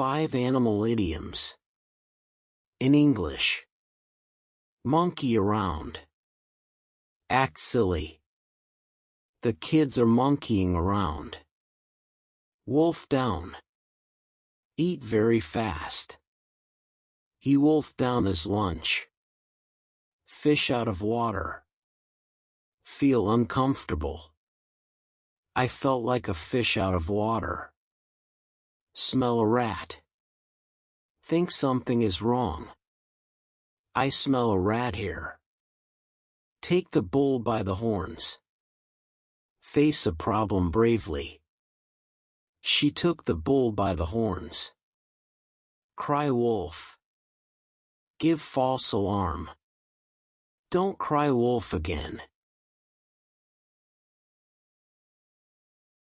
5 animal idioms. In English. Monkey around. Act silly. The kids are monkeying around. Wolf down. Eat very fast. He wolfed down his lunch. Fish out of water. Feel uncomfortable. I felt like a fish out of water. Smell a rat. Think something is wrong. I smell a rat here. Take the bull by the horns. Face a problem bravely. She took the bull by the horns. Cry wolf. Give false alarm. Don't cry wolf again.